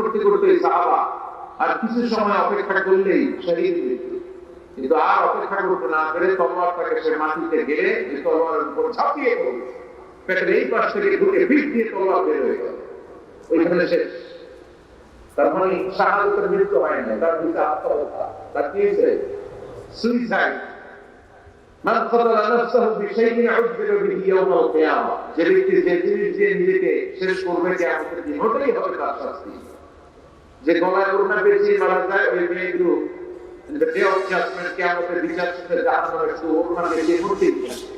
করতে করতে সাহাবা আর কিছু সময় অপেক্ষা করলেই শহীদ মৃত্যু। কিন্তু আর অপেক্ষা করতে না পেরে তলোয়ারটাকে সে মাটিতে গেড়ে তলোয়ারের উপর ঝাঁপিয়ে পড়ল। পেটের এই পাশ থেকে ঢুকে পিঠ দিয়ে তলোয়ার বের হয়ে গেল, ওইখানে শেষ। তার মানে শাহাদাতের মৃত্যু হয় না, তার ভিতরে আত্মহত্যা। তার কি হয়েছে? সুইসাইড। মান কতালা নাফসাহু বিশাইইন উযযিরা বিহি ইয়াওমাল কিয়ামা। যে ব্যক্তি যে জিনিস দিয়ে নিজেকে শেষ করবে কিয়ামতের দিন, ওটাই হবে তার শাস্তি। যে গলায় ওড়না পেঁচিয়ে মারা যায়, ওই মেয়েগুলো in the day of judgment কিয়ামতের বিচার শেষে জাহান্নামে শুধু ওড়না পেঁচিয়ে মরতেই থাকবে।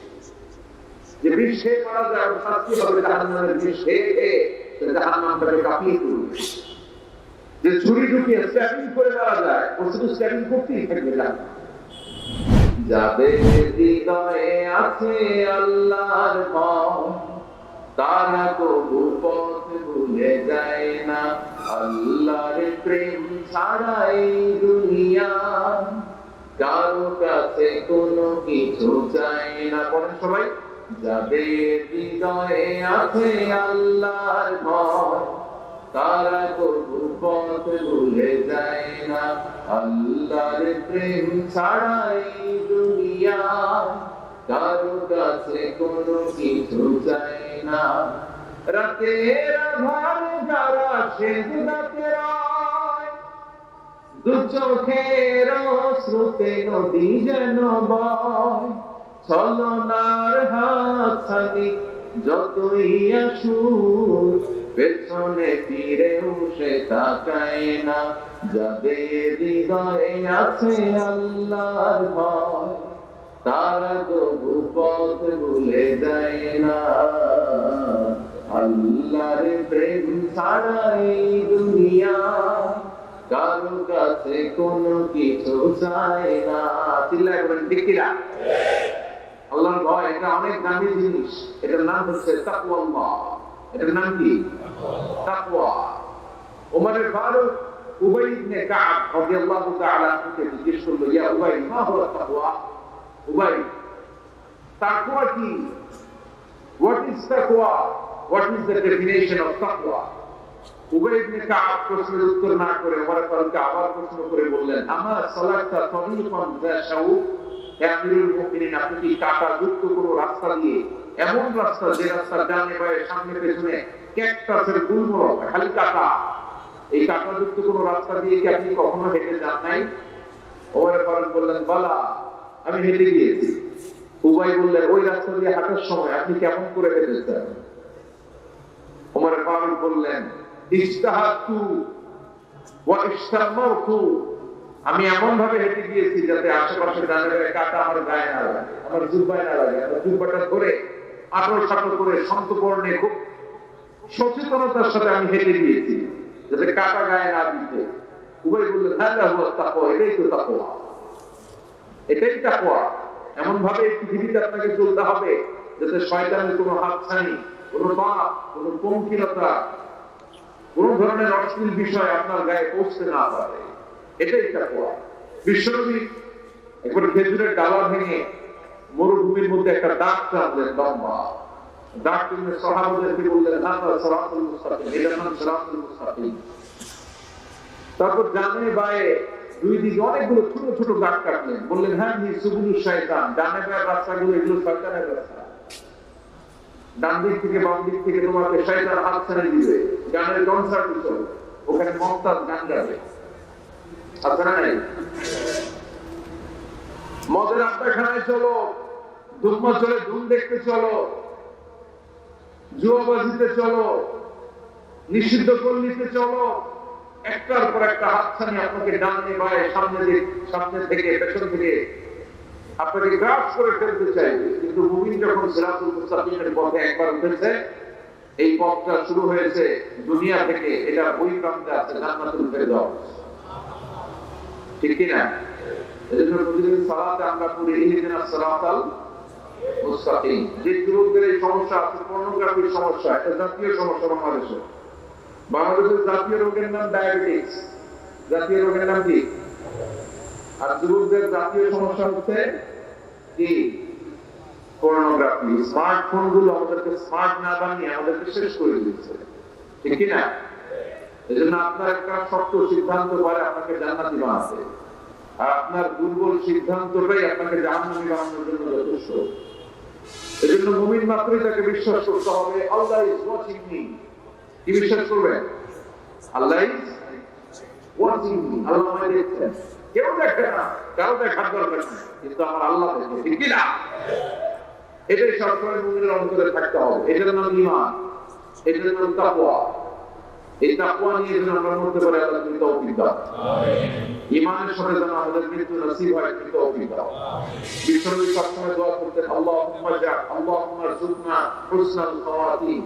যে বিষ খেয়ে মারা যায়, ওর শাস্তি হবে জাহান্নামের বিষ খেয়ে সে জাহান্নামটাকে কাঁপিয়ে তুলবে। যে ছুরি ঢুকিয়ে স্ট্যাবিং করে মারা যায়, ও শুধু স্ট্যাবিং করতেই থাকবে জাহান্নামে। যাদের হৃদয়ে আছে আল্লাহর ভয়, তারা কবু পথ ভুলে যায় না। আল্লাহর প্রেম ছাড়া এই দুনিয়া কারো কাছে কোনো কিছু চায় না। বলেন সবাই, যাদের হৃদয়ে আছে আল্লাহর ভয়, তারা কবু পথ ভুলে যায় না। আল্লাহর প্রেম ছাড়া এই দুনিয়া কারো কাছে কোনো কিছু চায় না। রাতের আধার যারা সেজদাতে রয়, দু চোখের স্রোতে নদী যেন বয়। ছলনার হাতছানি যতই আসুক, পেছনে ফিরেও সে তাকায় না। যাদের হৃদয়ে আছে আল্লাহর ভয়, তারা কবু পথ ভুলে যায় না। আল্লাহর প্রেম ছাড়া এই দুনিয়া কারো কাছে কোনো কিছু চায় না। চিল্লায় বলেন ঠিক কিনা? আল্লাহর ভয় এটা অনেক দামি জিনিস। এটার নাম হচ্ছে তাকওয়াল্লাহ। এটার নাম কি? তাকওয়া। ওমর ফারুক উবাই ইবনে কাব রাদিয়াল্লাহু তাআলা আনহুকে জিজ্ঞেস করলো, ইয়া উবাই, মা হুয়া তাকওয়া? উবাই, তাকওয়া কি? What is taqwa? What is the definition of taqwa? উবাই ইবনে কাব প্রশ্নের উত্তর না করে ওমর ফারুককে আবার প্রশ্ন করে বললেন, আমা সালাতা তারিকান যা শাউক? হে আমিরুল মুমিনিন, আপনি কি কাঁটাযুক্ত কোনো রাস্তা দিয়ে, এমন রাস্তা যে রাস্তার ডানে বাঁয়ে সামনে পেছনে ক্যাকটাসের গুল্ম, খালি কাঁটা, এই কাঁটাযুক্ত কোনো রাস্তা দিয়ে কি আপনি কখনো হেঁটে যান নাই? ওমর ফারুক বললেন, বালা, আমি হেঁটে গিয়েছি। উবাই বললেন, ওই রাস্তা দিয়ে হাঁটার সময় আপনি কেমন করে হেঁটেছেন? ওমর ফারুক বললেন, ইজতাহাদতু ওয়া ইশতামারতু, আমি এমন ভাবে হেঁটে গিয়েছি যাতে আশেপাশে ডানে বাঁয়ে কাঁটা আমার গায়ে না লাগে, আমার জুব্বায় না লাগে। আমার জুব্বাটা ধরে আটল সাটল করে সন্তপর্ণে খুব সচেতনতার সাথে আমি হেঁটে গিয়েছি যাতে কাঁটা গায়ে না দিতে। উবাই বললেন, হাযা হুয়া তাকওয়া, এটাই তো তাকওয়া, এটাই তাকওয়া। এমন ভাবে পৃথিবীতে আপনাকে চলতে হবে যাতে শয়তানের কোনো হাতছানি, কোনো পাপ, কোনো পঙ্কিলতা, কোন ধরনের অশ্লীল বিষয় আপনার গায়ে পৌঁছতে না পারে। এটাই তাকওয়া। বিশ্বনবী একবার খেজুরের ডালা ভেঙে মরুভূমির মধ্যে একটা দাগ টানলেন, লম্বা দাগ টেনে সাহাবাদেরকে বললেন, হাযা সিরাতুল মুস্তাকিম, এটার নাম সিরাতুল মুস্তাকিম। তারপর ডানে বাঁয়ে দুই দিকে অনেকগুলো ছোট ছোট দাগ কাটলেন, বললেন, হ্যাঁ সুবুলুশ শয়তান, ডানে বাঁয়ের রাস্তাগুলো এগুলো শয়তানের রাস্তা। ডান দিক থেকে বাম দিক থেকে তোমাকে শয়তান হাত ছেড়ে দিবে। গানের কনসার্ট চলবে, ওখানে মমতাজ গান গাবে, আপনারা নাই? মদের আড্ডাখানায় চলো, ধুম্মা চলে ধুম দেখতে চলো, জুয়াবাজিতে চলো, নিষিদ্ধ পল্লীতে চলো, একটার পর একটা হাতছানি আপনাকে ডানে বাঁয়ে সামনে থেকে পেছন থেকে আপনাকে গ্রাস করে ফেলতে চাইবে। কিন্তু মুমিন যখন সিরাতুল মুস্তাকিমের পথে একবার উঠেছে, এই পথটা শুরু হয়েছে দুনিয়া থেকে, এটা ওই প্রান্তে আছে জান্নাতুল ফেরদাউস। ঠিক কি না? এজন্য প্রতিদিন সালাতে আমরা পড়ি ইহদিনাস সিরাতাল মুস্তাকিম। যে যুবকদের এই সমস্যা আছে, পর্নোগ্রাফির সমস্যা, এটা জাতীয় সমস্যা বাংলাদেশে। বাংলাদেশের জাতীয় রোগের নাম ডায়াবেটিস। জাতীয় রোগের নাম কি? আর যুবকদের জাতীয় সমস্যা হচ্ছে কি? পর্নোগ্রাফি। স্মার্টফোন গুলো আমাদেরকে স্মার্ট না বানিয়ে আমাদেরকে শেষ করে দিচ্ছে, ঠিক কি না? এজন্য আপনার একটা শক্ত সিদ্ধান্ত পরে আপনাকে জান্নাতি বানাবে, আর আপনার দুর্বল সিদ্ধান্তটাই আপনাকে জাহান্নামী বানানোর জন্য যথেষ্ট। এজন্য মুমিন মাত্রই তাকে বিশ্বাস করতে হবে আল্লাহ ইজ ওয়াচিং মি। কি বিশ্বাস করবেন? আল্লাহ ইজ ওয়াচিং মি, আল্লাহ আমায় দেখছেন। কেউ দেখে না, কারো দেখার দরকার নেই, কিন্তু আমার আল্লাহ দেখে, ঠিক কি না? এটাই সবসময় মুমিনের অন্তরে থাকতে হবে। এটার নাম ঈমান, এটার নাম তাকওয়া। এই তাকওয়া নিয়ে যেন আমরা মরতে পারি, আল্লাহ তুমি তৌফিক দাও। ঈমানের সাথে যেন আমাদের মৃত্যু নসিব হয়, তুমি তৌফিক দাও। বিশ্বনবী সবসময় দোয়া করতেন, আল্লাহুম্মা রযুকনা হুসনাল খাওয়াতিম।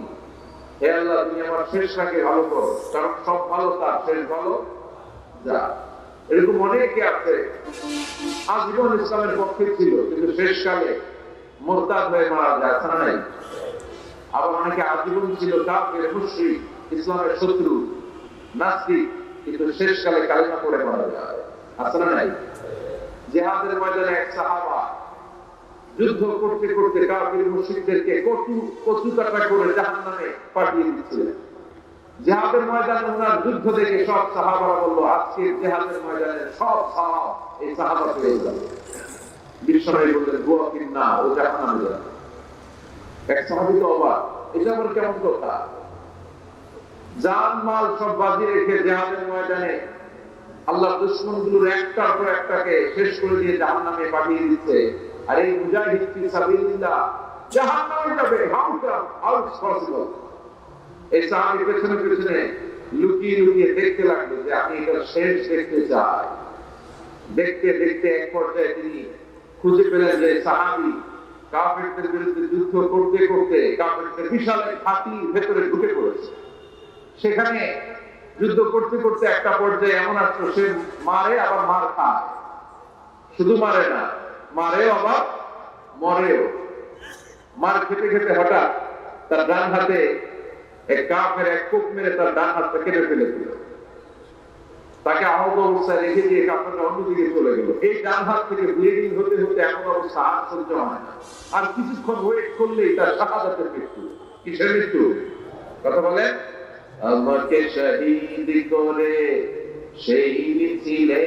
হে আল্লাহ, তুমি আমার শেষটাকে ভালো করো, কারণ সব ভালো তার, শেষ ভালো যা। এরকম অনেকে আছে আজীবন ইসলামের পক্ষে ছিল, কিন্তু শেষকালে মুরতাদ হয়ে মারা যায়, আছে না নাই? আবার অনেকে আজীবন ছিল কাফের, মুশরিক, ইসলামের শত্রু, নাস্তিক, কিন্তু শেষকালে কালিমা পড়ে মারা যায়, আছে না নাই? জিহাদের ময়দানে এক সাহাবা যুদ্ধ করতে করতে কাফের মুশরিকদেরকে কচু কাটা করে জাহান্নামে পাঠিয়ে দিচ্ছিলেন। জিহাদের ময়দানে ওনার যুদ্ধ দেখে সব সাহাবারা বলল, আজকে জিহাদের ময়দানে সব সাহাব এই সাহাবা পেয়ে যাবে। বিশ্বনবী বললেন, দোয়া কিনা ও জাহান্নামে যাবে। এক সাহাবী তো অবাক, এটা আবার কেমন কথা? জান মাল সব বাজি রেখে জিহাদের ময়দানে আল্লাহর দুশমনগুলোর একটার পর একটাকে শেষ করে দিয়ে জাহান্নামে পাঠিয়ে দিচ্ছে, আর এই মুজাহিদ ফি সাবিলিল্লাহ জাহান্নামে যাবে। How possible? এই সাহাবী পেছনে পেছনে লুকিয়ে লুকিয়ে দেখতে লাগলো যে আমি এটা শেষ দেখতে চাই। দেখতে দেখতে এক পর্যায়ে তিনি খুঁজে পেলেন যে সাহাবী কাফেরদের বিরুদ্ধে যুদ্ধ করতে করতে কাফেরদের বিশাল ঘাঁটির ভেতরে ঢুকে পড়েছে। সেখানে যুদ্ধ করতে করতে একটা পর্যায়ে এমন আসলো, সে মারে আবার মার খায়। শুধু মারে না, মারেও আবার মরেও। মার খেতে খেতে হঠাৎ তার ডান হাতে এক কাফের এক কোপ মেরে তার ডান হাতটা কেটে ফেলে দিল। তাকে আহত অবস্থায় রেখে দিয়ে কাফেরটা অন্যদিকে চলে গেল। এই ডান হাত থেকে ব্লিডিং হতে হতে এমন অবস্থা আর সহ্য হয় না। আর কিছুক্ষণ ওয়েট করলেই তার শাহাদাতের মৃত্যু। কিসের মৃত্যু? কথা বলেন, আমাকে শহীদ করে সেই মিছিলে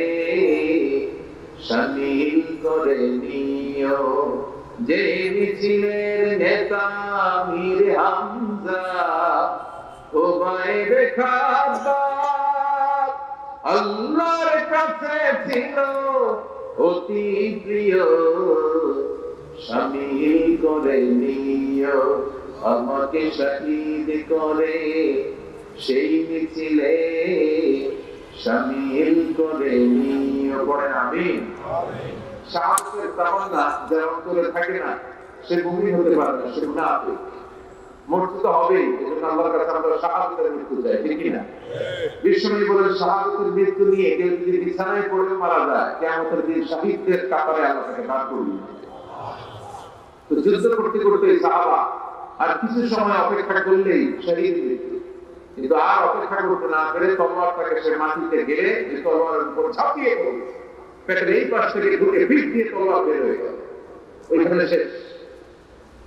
শামিল করে নিও, যে মিছিলের নেতা মীর হামজা ওবাইদ খাব্বাব আল্লাহর কাছে ছিল অতি প্রিয়, শামিল করে নিও, আমাকে শহীদ করে সেই মিছিলে শামিল করে নিও। পড়েন আমিন। শাহাদাতের তামান্না যার অন্তরে থাকে না, সে মুমিন হতে পারে না, সে মুনাফিক। মরতে তো হবেই, এজন্য আল্লাহর কাছে আমরা শাহাদাতের মৃত্যু চাই, ঠিক কি না? বিশ্বনবী বলেন, শাহাদাতের মৃত্যু নিয়ে কেউ যদি বিছানায় পড়ে মারা যায়, কিয়ামতের দিন শহীদদের কাতারে আল্লাহ তাকে দাঁড় করিয়ে দিবে। তো যুদ্ধ করতে করতে সাহাবা আর কিছু সময় অপেক্ষা করলেই শহীদ মৃত্যু। কিন্তু আর অপেক্ষা করতে না পেরে তলোয়ারটাকে সে মাটিতে গেড়ে তলোয়ারের উপর ঝাঁপিয়ে পড়ল। পেটের এই পাশ থেকে ঢুকে পিঠ দিয়ে তলোয়ার বের হয়ে গেল, ওইখানে শেষ।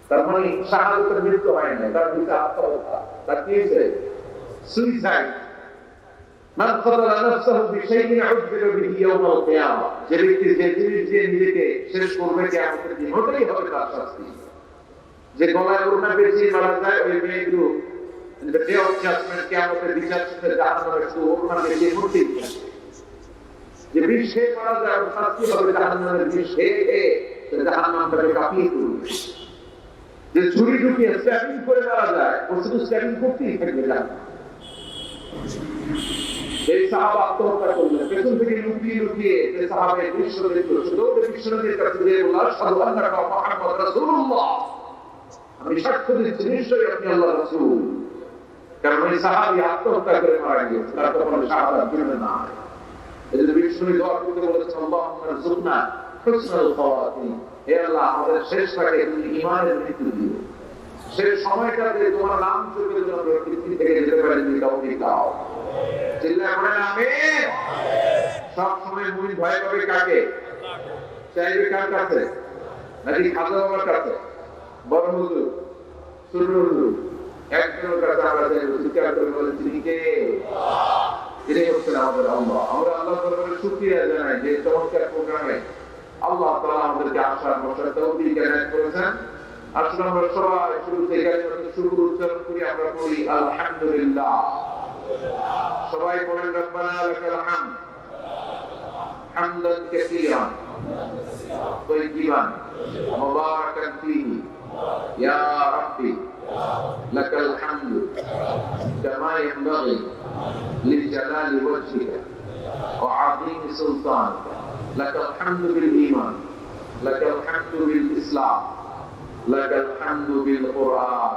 তার মানে শাহাদাতের মৃত্যু হয় না, তার ভিতরে আত্মহত্যা। তার কি হয়েছে? সুইসাইড। মান কতালা নাফসাহু বিশাইইন উযযিবা বিহি ইয়াওমাল কিয়ামা। যে ব্যক্তি যে জিনিস দিয়ে নিজেকে শেষ করবে, কিয়ামতের দিন ওটাই হবে তার শাস্তি। যে গলায় ওড়না পেঁচিয়ে মারা যায়, ওই মেয়েগুলো in the day of judgment কিয়ামতের বিচার শেষে জাহান্নামে শুধু ওড়না পেঁচিয়ে মরতেই থাকবে। যে বিষ খেয়ে মারা যায়, ওর শাস্তি হবে জাহান্নামের বিষ খেয়ে সে জাহান্নামটাকে কাঁপিয়ে তুলবে। যে ছুরি ঢুকিয়ে স্ট্যাবিং করে মারা যায়, ও শুধু স্ট্যাবিং করতেই থাকবে জাহান্নামে। এই সাহাবা আত্মহত্যা করলেন, পেছন থেকে লুকিয়ে লুকিয়ে যে সাহাবা এই দৃশ্য দেখলো, শুধু বিশ্বনবীর কাছে গিয়ে বলল, আশহাদু আন্নাকা মুহাম্মাদুর রাসূলুল্লাহ, আমি সাক্ষ্য দিচ্ছি নিশ্চয়ই আপনি আল্লাহর রাসূল। কারণ ওই সাহাবী আত্মহত্যা করে মারা গিয়েছে, তার তো কোনো শাহাদাত জন্মে না। এজন্য বিশ্বনবী দোয়া করতে বলেছেন, আল্লাহুম্মা রযুকনা হুসনাল খাওয়াতিম, হে আল্লাহ আমাদের শেষটাকে তুমি ঈমানের মৃত্যু দিও। শেষ সময়টাতে তোমার নাম চোখের জন্য পৃথিবী থেকে যেতে পারে, তুমি তৌফিক দাও। চিল্লায় পড়েন আমিন। সব সময় মুমিন ভয় পাবে কাকে? চাইবে কার কাছে? নাকি খাজা বাবার কাছে, বড় হুজুর, ছোট হুজুর, একজনের কাছে আমরা চাইবো চিৎকার করে বলে তিনি কে? তিনি হচ্ছেন আমাদের আল্লাহ। আমরা আল্লাহ দরবারে শুকরিয়া জানাই যে চমৎকার প্রোগ্রামে আল্লাহ তাআলা আমাদেরকে আসার বসার তৌফিক এনায়েত করেছেন। আসলে আমরা সবাই শুরু থেকে শুকর উচ্চারণ করি, আমরা বলি আলহামদুলিল্লাহ। সবাই বলেন রব্বানা লাকাল হামদ হামদান কাসীরান তাইয়িবান মুবারাকান ফীহি ইয়া রাব্বি লাকাল হামদু কামা ইয়ানবাগি লিজালালি ওয়াজহিকা ওয়া আযীমি সুলতানিকা লাকাল হামদু বিল ঈমান লাকাল হামদু বিল ইসলাম লাকাল হামদু বিল কুরআন